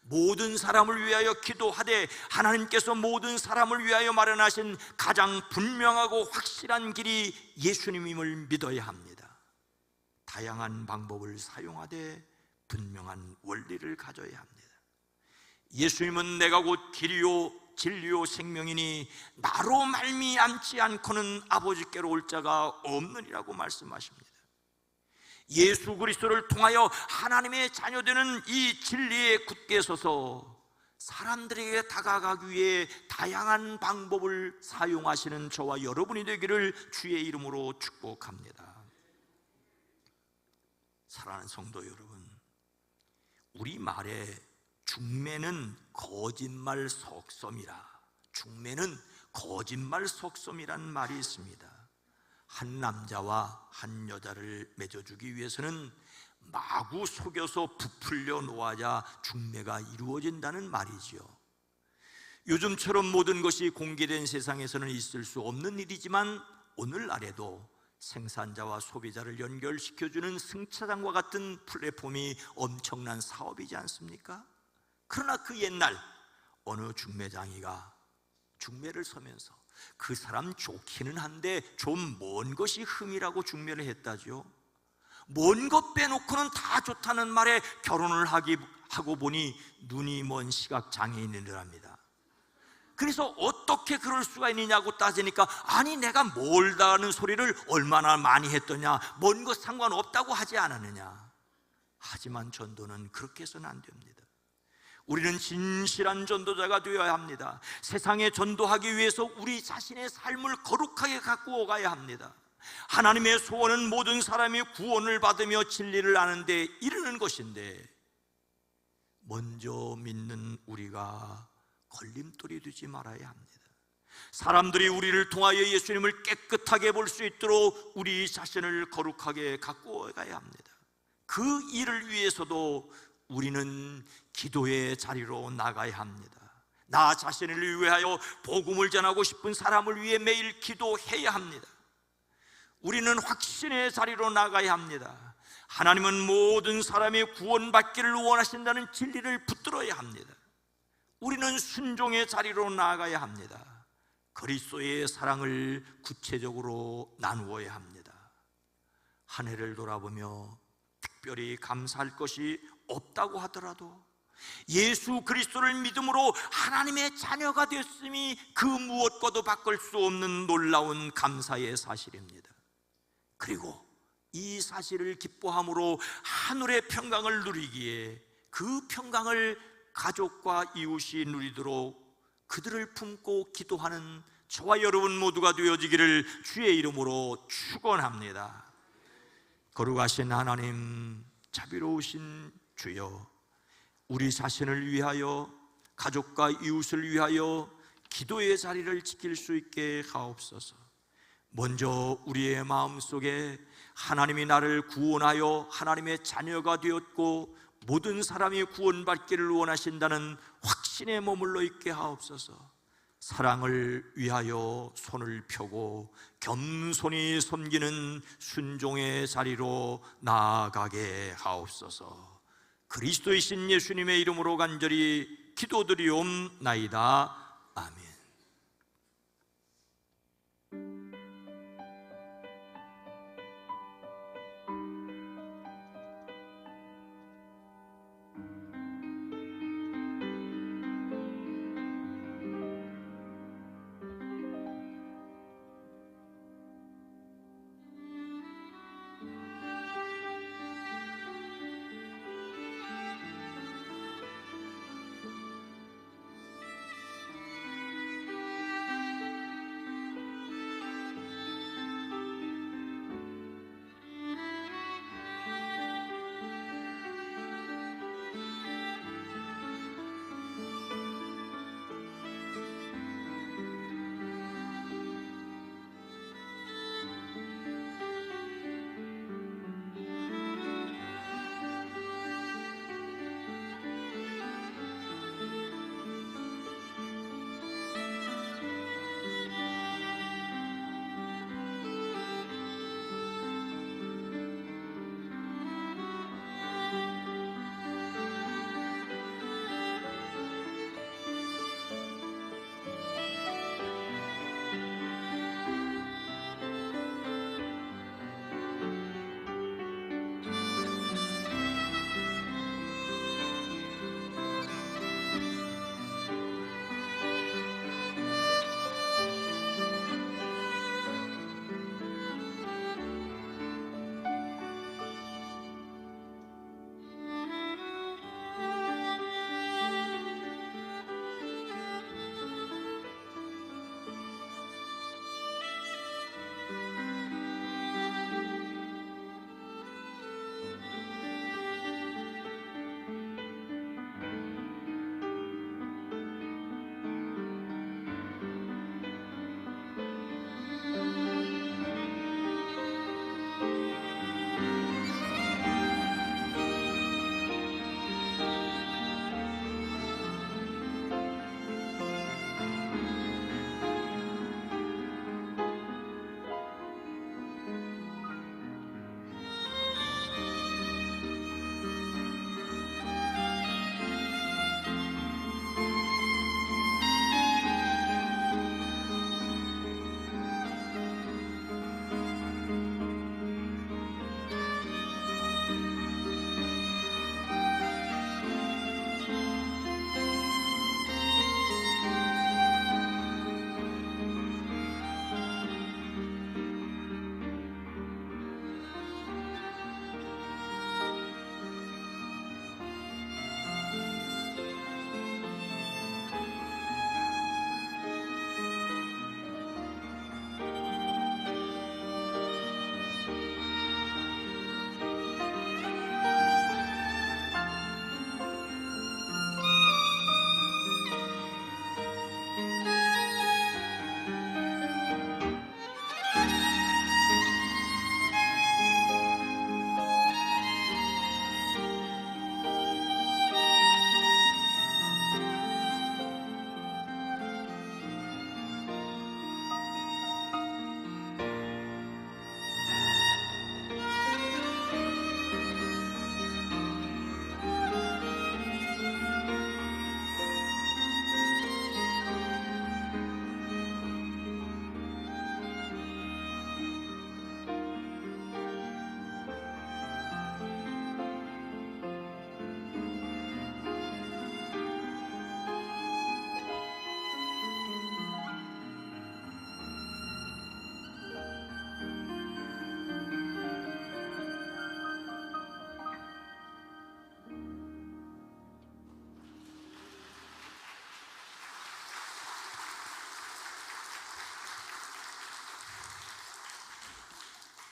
Speaker 4: 모든 사람을 위하여 기도하되 하나님께서 모든 사람을 위하여 마련하신 가장 분명하고 확실한 길이 예수님임을 믿어야 합니다. 다양한 방법을 사용하되 분명한 원리를 가져야 합니다. 예수님은 내가 곧 길이요 진리요 생명이니 나로 말미암지 않고는 아버지께로 올 자가 없느니라고 말씀하십니다. 예수 그리스도를 통하여 하나님의 자녀되는 이 진리에 굳게 서서 사람들에게 다가가기 위해 다양한 방법을 사용하시는 저와 여러분이 되기를 주의 이름으로 축복합니다. 사랑하는 성도 여러분, 우리 말에 중매는 거짓말 속섬이라, 중매는 거짓말 속섬이란 말이 있습니다. 한 남자와 한 여자를 맺어주기 위해서는 마구 속여서 부풀려 놓아야 중매가 이루어진다는 말이지요. 요즘처럼 모든 것이 공개된 세상에서는 있을 수 없는 일이지만 오늘날에도 생산자와 소비자를 연결시켜주는 승차장과 같은 플랫폼이 엄청난 사업이지 않습니까? 그러나 그 옛날 어느 중매장이가 중매를 서면서 그 사람 좋기는 한데 좀 먼 것이 흠이라고 중매를 했다죠. 먼 것 빼놓고는 다 좋다는 말에 결혼을 하고 보니 눈이 먼 시각장애인이랍니다. 그래서 어떻게 그럴 수가 있느냐고 따지니까, 아니 내가 멀다는 소리를 얼마나 많이 했더냐, 먼 것 상관없다고 하지 않았느냐. 하지만 전도는 그렇게 해서는 안 됩니다. 우리는 진실한 전도자가 되어야 합니다. 세상에 전도하기 위해서 우리 자신의 삶을 거룩하게 갖고 가야 합니다. 하나님의 소원은 모든 사람이 구원을 받으며 진리를 아는 데 이르는 것인데, 먼저 믿는 우리가 걸림돌이 되지 말아야 합니다. 사람들이 우리를 통하여 예수님을 깨끗하게 볼 수 있도록 우리 자신을 거룩하게 갖고 가야 합니다. 그 일을 위해서도 우리는 기도의 자리로 나가야 합니다. 나 자신을 위하여 복음을 전하고 싶은 사람을 위해 매일 기도해야 합니다. 우리는 확신의 자리로 나가야 합니다. 하나님은 모든 사람이 구원받기를 원하신다는 진리를 붙들어야 합니다. 우리는 순종의 자리로 나아가야 합니다. 그리스도의 사랑을 구체적으로 나누어야 합니다. 한 해를 돌아보며 특별히 감사할 것이 없다고 하더라도 예수 그리스도를 믿음으로 하나님의 자녀가 되었음이 그 무엇과도 바꿀 수 없는 놀라운 감사의 사실입니다. 그리고 이 사실을 기뻐함으로 하늘의 평강을 누리기에 그 평강을 가족과 이웃이 누리도록 그들을 품고 기도하는 저와 여러분 모두가 되어지기를 주의 이름으로 축원합니다. 거룩하신 하나님, 자비로우신 주여, 우리 자신을 위하여 가족과 이웃을 위하여 기도의 자리를 지킬 수 있게 하옵소서. 먼저 우리의 마음속에 하나님이 나를 구원하여 하나님의 자녀가 되었고 모든 사람이 구원받기를 원하신다는 확신에 머물러 있게 하옵소서. 사랑을 위하여 손을 펴고 겸손히 섬기는 순종의 자리로 나아가게 하옵소서. 그리스도이신 예수님의 이름으로 간절히 기도드리옵나이다. 아멘.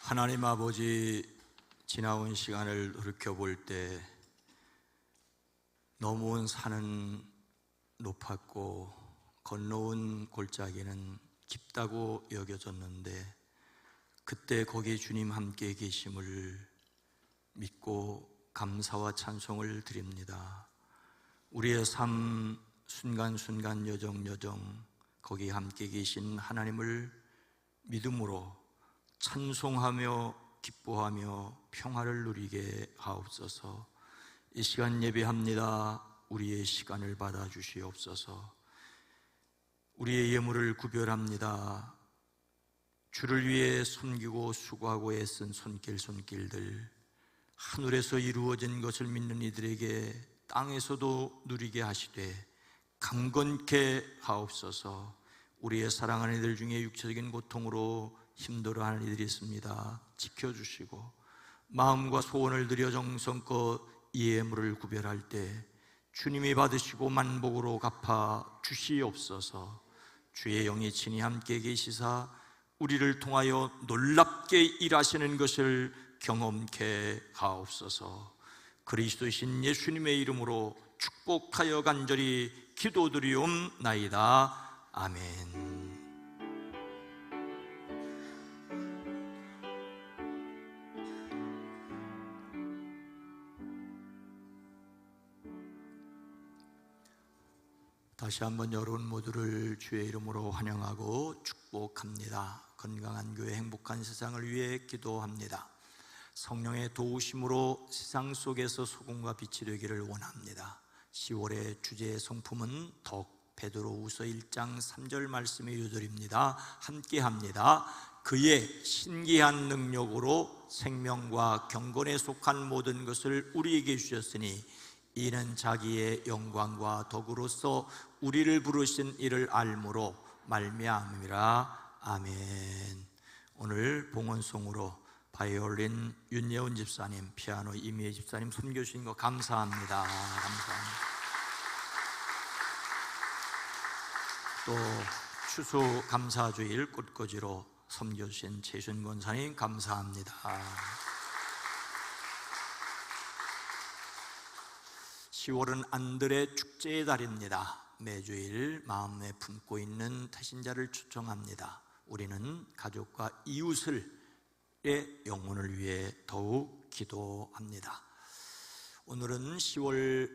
Speaker 4: 하나님 아버지, 지나온 시간을 돌이켜볼 때 넘어온 산은 높았고 건너온 골짜기는 깊다고 여겨졌는데 그때 거기에 주님 함께 계심을 믿고 감사와 찬송을 드립니다. 우리의 삶 순간순간 여정여정 거기 함께 계신 하나님을 믿음으로 찬송하며 기뻐하며 평화를 누리게 하옵소서. 이 시간 예배합니다. 우리의 시간을 받아 주시옵소서. 우리의 예물을 구별합니다. 주를 위해 섬기고 수고하고 애쓴 손길들, 하늘에서 이루어진 것을 믿는 이들에게 땅에서도 누리게 하시되 강건케 하옵소서. 우리의 사랑하는 이들 중에 육체적인 고통으로 힘들어하는 이들이 있습니다. 지켜주시고 마음과 소원을 들여 정성껏 이 예물을 구별할 때 주님이 받으시고 만복으로 갚아 주시옵소서. 주의 영이 친히 함께 계시사 우리를 통하여 놀랍게 일하시는 것을 경험케 하옵소서. 그리스도신 예수님의 이름으로 축복하여 간절히 기도드리옵나이다. 아멘. 다시 한번 여러분 모두를 주의 이름으로 환영하고 축복합니다. 건강한 교회, 행복한 세상을 위해 기도합니다. 성령의 도우심으로 세상 속에서 소금과 빛이 되기를 원합니다. 10월의 주제의 성품은 덕, 베드로후서 1장 3절 말씀의 요절입니다. 함께합니다. 그의 신기한 능력으로 생명과 경건에 속한 모든 것을 우리에게 주셨으니 이는 자기의 영광과 덕으로서 우리를 부르신 이를 알므로 말미암음이라. 아멘. 오늘 봉헌송으로 바이올린 윤예훈 집사님, 피아노 이미애 집사님 섬겨주신 거 감사합니다. 감사합니다. 또 추수 감사주일 꽃꽂이로 섬겨주신 최순 권사님 감사합니다. 10월은 안들의 축제의 달입니다. 매주일 마음에 품고 있는 태신자를 초청합니다. 우리는 가족과 이웃의 영혼을 위해 더욱 기도합니다. 오늘은 10월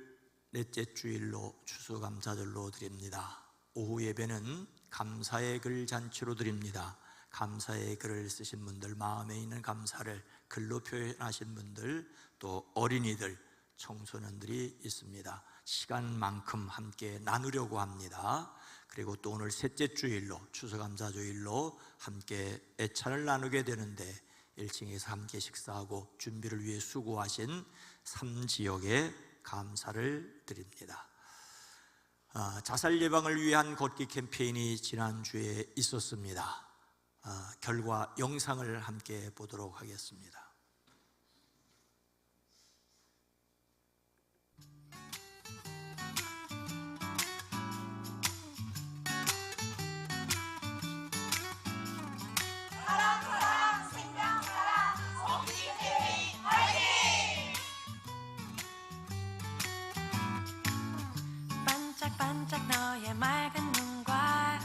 Speaker 4: 넷째 주일로 추수감사절로 드립니다. 오후 예배는 감사의 글 잔치로 드립니다. 감사의 글을 쓰신 분들, 마음에 있는 감사를 글로 표현하신 분들, 또 어린이들, 청소년들이 있습니다. 시간만큼 함께 나누려고 합니다. 그리고 또 오늘 셋째 주일로, 추수감사주일로 함께 애찬을 나누게 되는데 1층에서 함께 식사하고 준비를 위해 수고하신 3지역에 감사를 드립니다. 자살 예방을 위한 걷기 캠페인이 지난주에 있었습니다. 결과 영상을 함께 보도록 하겠습니다.
Speaker 5: 반짝반짝 너의 맑은 눈과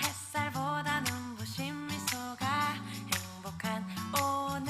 Speaker 5: 햇살보다 눈부신 미소가 행복한 오늘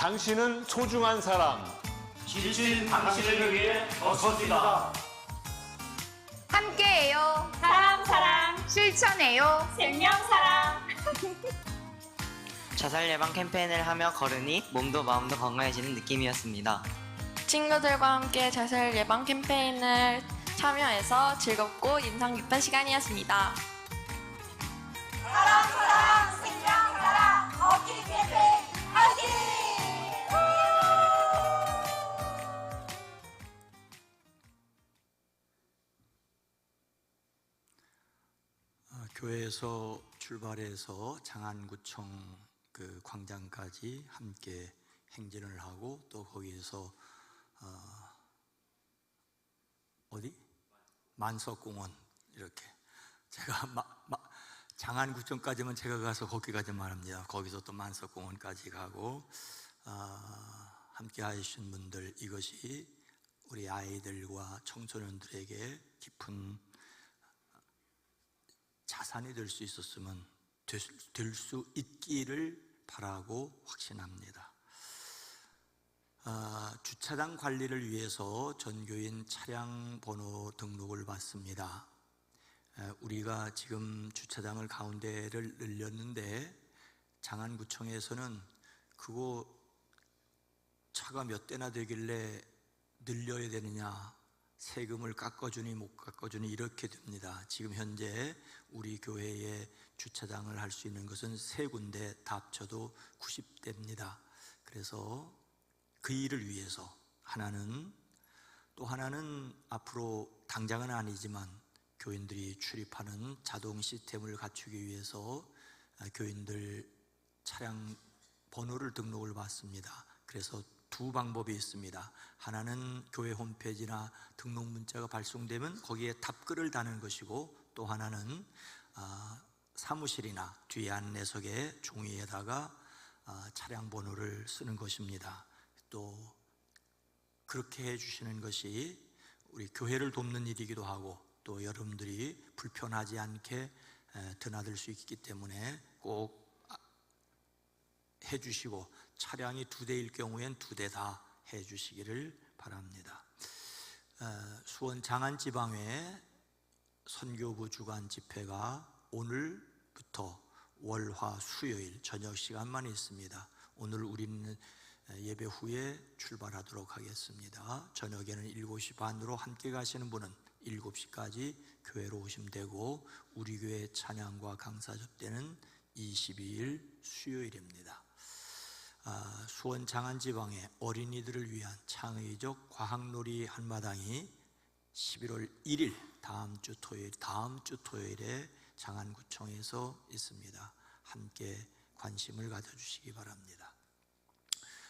Speaker 6: 당신은 소중한 사람.
Speaker 7: 지친 당신을 위해 어서지다.
Speaker 8: 함께해요.
Speaker 9: 사랑
Speaker 8: 실천해요.
Speaker 9: 생명 사랑.
Speaker 10: 자살 예방 캠페인을 하며 걸으니 몸도 마음도 건강해지는 느낌이었습니다.
Speaker 5: 친구들과 함께 자살 예방 캠페인을 참여해서 즐겁고 인상 깊은 시간이었습니다.
Speaker 9: 사랑 생명 사랑 어기 캠페인 화이팅!
Speaker 4: 교회에서 출발해서 장안구청 그 광장까지 함께 행진을 하고 또 거기에서 어디? 만석공원 이렇게 제가 장안구청까지만 제가 가서 거기까지 말합니다. 거기서 또 만석공원까지 가고 함께 하신 분들, 이것이 우리 아이들과 청소년들에게 깊은 자산이 될 수 있었으면 될 수 있기를 바라고 확신합니다. 주차장 관리를 위해서 전교인 차량 번호 등록을 받습니다. 우리가 지금 주차장을 가운데를 늘렸는데 장안구청에서는 그거 차가 몇 대나 되길래 늘려야 되느냐, 세금을 깎아주니 못 깎아주니 이렇게 됩니다. 지금 현재 우리 교회에 주차장을 할 수 있는 것은 3군데 다 합쳐도 90대입니다. 그래서 그 일을 위해서 또 하나는 앞으로 당장은 아니지만 교인들이 출입하는 자동 시스템을 갖추기 위해서 교인들 차량 번호를 등록을 받습니다. 그래서 2 방법이 있습니다. 하나는 교회 홈페이지나 등록 문자가 발송되면 거기에 답글을 다는 것이고, 또 하나는 사무실이나 뒤에 안내석에 종이에다가 차량 번호를 쓰는 것입니다. 또 그렇게 해주시는 것이 우리 교회를 돕는 일이기도 하고 또 여러분들이 불편하지 않게 드나들 수 있기 때문에 꼭 해주시고, 차량이 2대일 경우엔 2대 다 해주시기를 바랍니다. 수원 장안지방회 선교부 주간 집회가 오늘부터 월, 화, 수요일 저녁 시간만 있습니다. 오늘 우리는 예배 후에 출발하도록 하겠습니다. 저녁에는 7시 반으로 함께 가시는 분은 7시까지 교회로 오시면 되고, 우리 교회 찬양과 강사 접대는 22일 수요일입니다. 수원 장안지방의 어린이들을 위한 창의적 과학놀이 한마당이 11월 1일 다음 주 토요일에 장안구청에서 있습니다. 함께 관심을 가져주시기 바랍니다.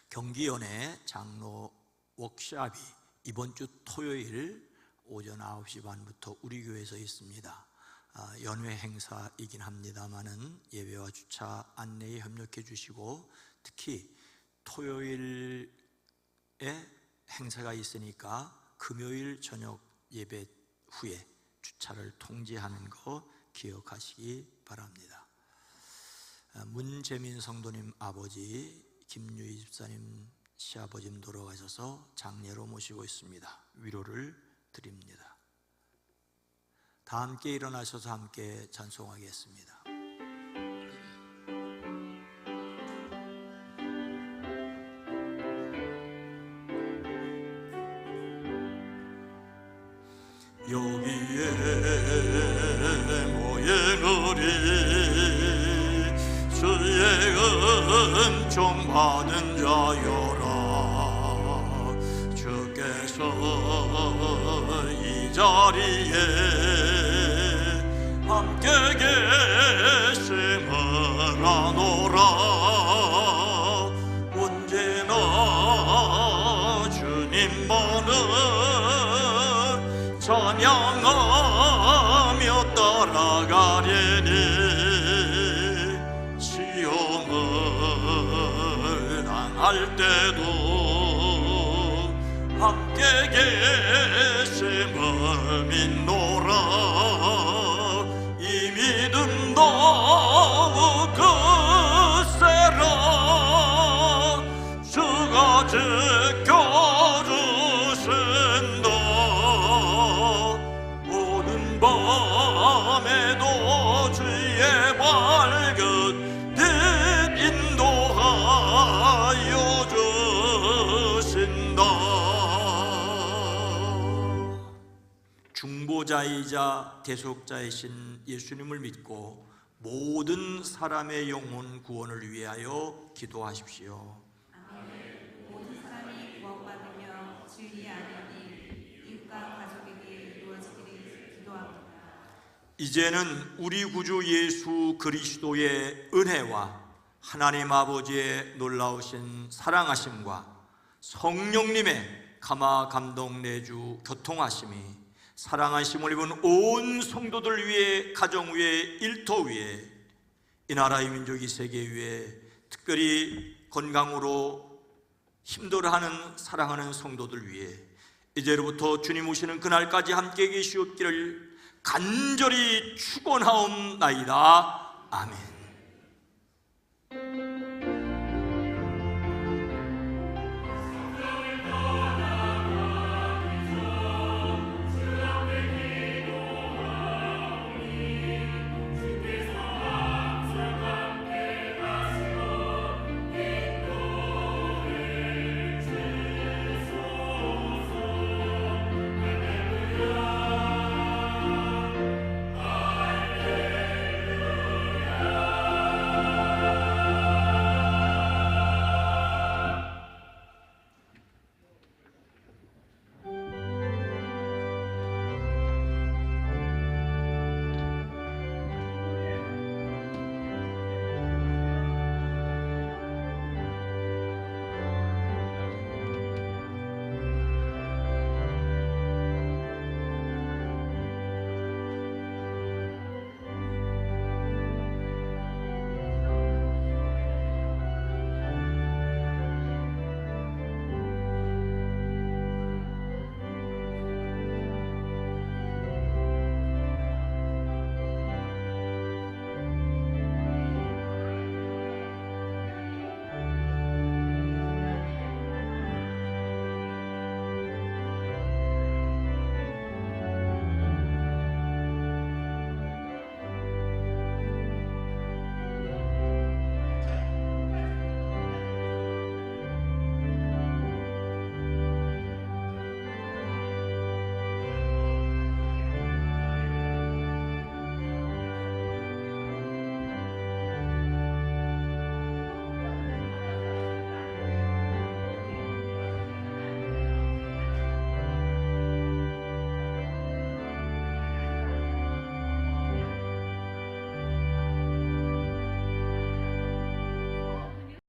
Speaker 4: 경기연의 장로 워크숍이 이번 주 토요일 오전 9시 반부터 우리 교회에서 있습니다. 연회 행사이긴 합니다만은 예배와 주차 안내에 협력해 주시고, 특히 토요일에 행사가 있으니까 금요일 저녁 예배 후에 주차를 통지하는 거 기억하시기 바랍니다. 문재민 성도님 아버지, 김유희 집사님 시아버님 돌아가셔서 장례로 모시고 있습니다. 위로를 드립니다. 다 함께 일어나셔서 함께 찬송하겠습니다.
Speaker 1: 여기에 모여오리 주의 은총 받은 자여라. 주께서 이 자리에 함께 계심을 아노라. 언제나 주님만을 찬양하며 따라가려니 시험을 당할 때도 함께 계심을 믿노라. 이 믿음 더욱 크세라. 주 지켜주신다. 오는 밤에도 주의 밝은 빛 인도하여 주신다.
Speaker 4: 중보자이자 대속자이신 예수님을 믿고 모든 사람의 영혼 구원을 위하여 기도하십시오.
Speaker 2: 모든 사람이 구원받으며 주의 아는 일, 이웃과 가족에게 이루어지기를 기도합니다.
Speaker 4: 이제는 우리 구주 예수 그리스도의 은혜와 하나님 아버지의 놀라우신 사랑하심과 성령님의 감화 감동 내주 교통하심이 사랑하심을 입은 온 성도들 위해, 가정 위에, 일터 위에, 이 나라의 민족, 이 세계 위에, 특별히 건강으로 힘들어하는 사랑하는 성도들 위해 이제로부터 주님 오시는 그날까지 함께 계시옵기를 간절히 축원하옵나이다. 아멘.